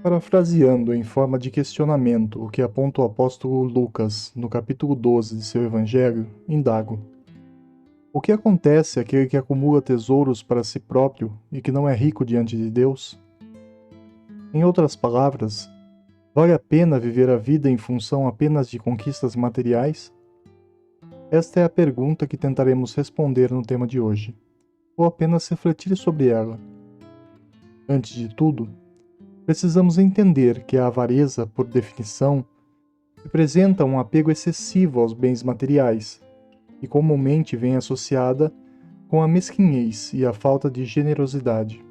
Parafraseando em forma de questionamento o que aponta o apóstolo Lucas no capítulo 12 de seu Evangelho, indago: o que acontece àquele que acumula tesouros para si próprio e que não é rico diante de Deus? Em outras palavras, vale a pena viver a vida em função apenas de conquistas materiais? Esta é a pergunta que tentaremos responder no tema de hoje, ou apenas refletir sobre ela. Antes de tudo, precisamos entender que a avareza, por definição, representa um apego excessivo aos bens materiais e comumente vem associada com a mesquinhez e a falta de generosidade.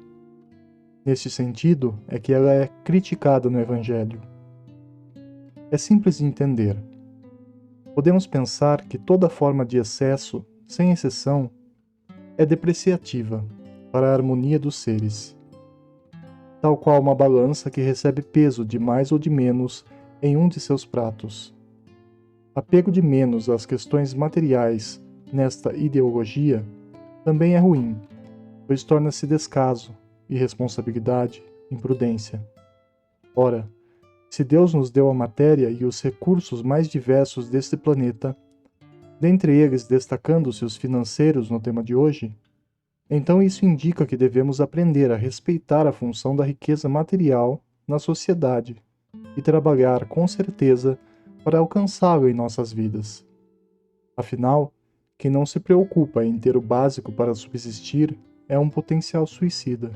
Neste sentido é que ela é criticada no Evangelho. É simples de entender. Podemos pensar que toda forma de excesso, sem exceção, é depreciativa para a harmonia dos seres, tal qual uma balança que recebe peso de mais ou de menos em um de seus pratos. Apego de menos às questões materiais nesta ideologia também é ruim, pois torna-se descaso, irresponsabilidade, imprudência. Ora, se Deus nos deu a matéria e os recursos mais diversos deste planeta, dentre eles destacando-se os financeiros no tema de hoje, então isso indica que devemos aprender a respeitar a função da riqueza material na sociedade e trabalhar com certeza para alcançá-lo em nossas vidas. Afinal, quem não se preocupa em ter o básico para subsistir é um potencial suicida,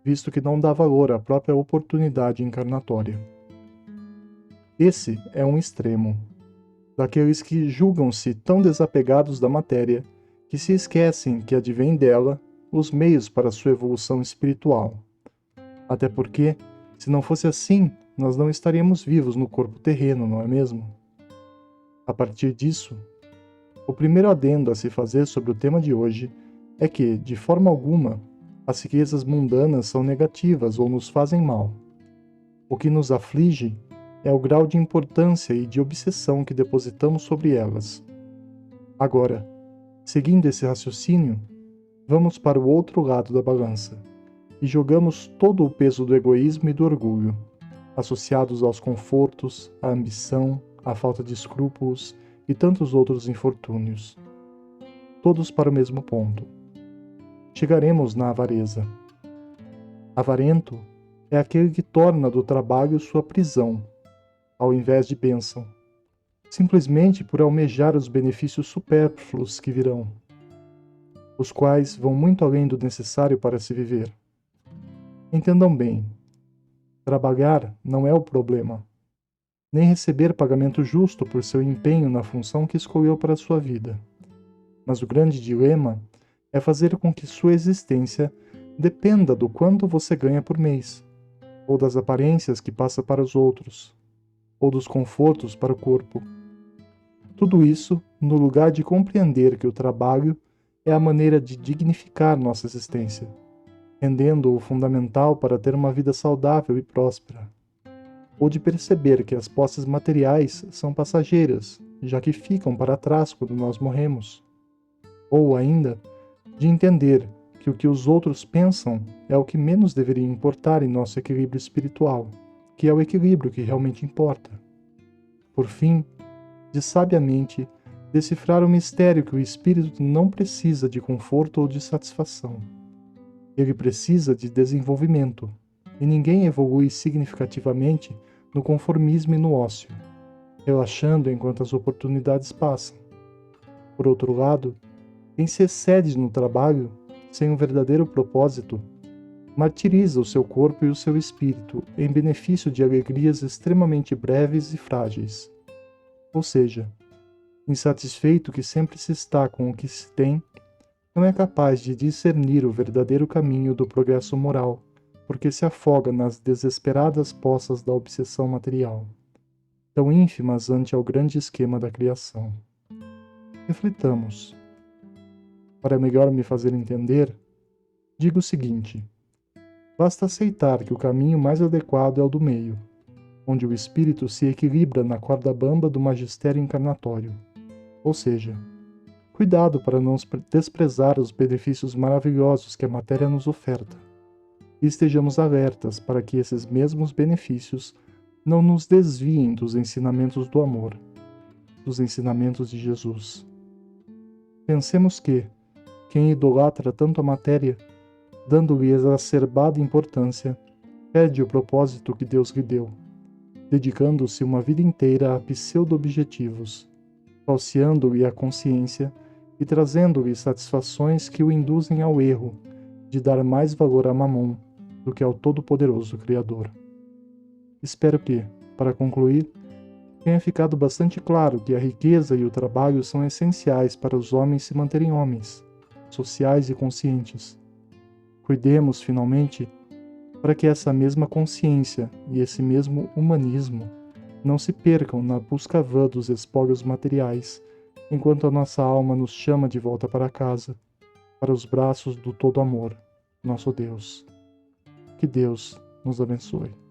visto que não dá valor à própria oportunidade encarnatória. Esse é um extremo, daqueles que julgam-se tão desapegados da matéria que se esquecem que advém dela os meios para sua evolução espiritual. Até porque, se não fosse assim, nós não estaríamos vivos no corpo terreno, não é mesmo? A partir disso, o primeiro adendo a se fazer sobre o tema de hoje é que, de forma alguma, as riquezas mundanas são negativas ou nos fazem mal. O que nos aflige é o grau de importância e de obsessão que depositamos sobre elas. Agora, seguindo esse raciocínio, vamos para o outro lado da balança e jogamos todo o peso do egoísmo e do orgulho, associados aos confortos, à ambição, à falta de escrúpulos e tantos outros infortúnios. Todos para o mesmo ponto. Chegaremos na avareza. Avarento é aquele que torna do trabalho sua prisão, ao invés de bênção, simplesmente por almejar os benefícios supérfluos que virão, os quais vão muito além do necessário para se viver. Entendam bem, trabalhar não é o problema, nem receber pagamento justo por seu empenho na função que escolheu para sua vida. Mas o grande dilema é fazer com que sua existência dependa do quanto você ganha por mês, ou das aparências que passa para os outros, ou dos confortos para o corpo. Tudo isso no lugar de compreender que o trabalho é a maneira de dignificar nossa existência, rendendo o fundamental para ter uma vida saudável e próspera, ou de perceber que as posses materiais são passageiras, já que ficam para trás quando nós morremos, ou ainda de entender que o que os outros pensam é o que menos deveria importar em nosso equilíbrio espiritual, que é o equilíbrio que realmente importa. Por fim, de sabiamente decifrar o mistério que o espírito não precisa de conforto ou de satisfação. Ele precisa de desenvolvimento, e ninguém evolui significativamente no conformismo e no ócio, relaxando enquanto as oportunidades passam. Por outro lado, quem se excede no trabalho, sem um verdadeiro propósito, martiriza o seu corpo e o seu espírito em benefício de alegrias extremamente breves e frágeis. Ou seja, insatisfeito que sempre se está com o que se tem, não é capaz de discernir o verdadeiro caminho do progresso moral, porque se afoga nas desesperadas poças da obsessão material, tão ínfimas ante ao grande esquema da criação. Reflitamos. Para melhor me fazer entender, digo o seguinte: basta aceitar que o caminho mais adequado é o do meio, onde o espírito se equilibra na corda bamba do magistério encarnatório. Ou seja, cuidado para não desprezar os benefícios maravilhosos que a matéria nos oferta, e estejamos alertas para que esses mesmos benefícios não nos desviem dos ensinamentos do amor, dos ensinamentos de Jesus. Pensemos que quem idolatra tanto a matéria, dando-lhe exacerbada importância, perde o propósito que Deus lhe deu, dedicando-se uma vida inteira a pseudo-objetivos, falseando-lhe a consciência e trazendo-lhe satisfações que o induzem ao erro de dar mais valor a Mamon do que ao Todo-Poderoso Criador. Espero que, para concluir, tenha ficado bastante claro que a riqueza e o trabalho são essenciais para os homens se manterem homens, sociais e conscientes. Cuidemos, finalmente, para que essa mesma consciência e esse mesmo humanismo não se percam na busca vã dos espólios materiais, enquanto a nossa alma nos chama de volta para casa, para os braços do Todo Amor, nosso Deus. Que Deus nos abençoe.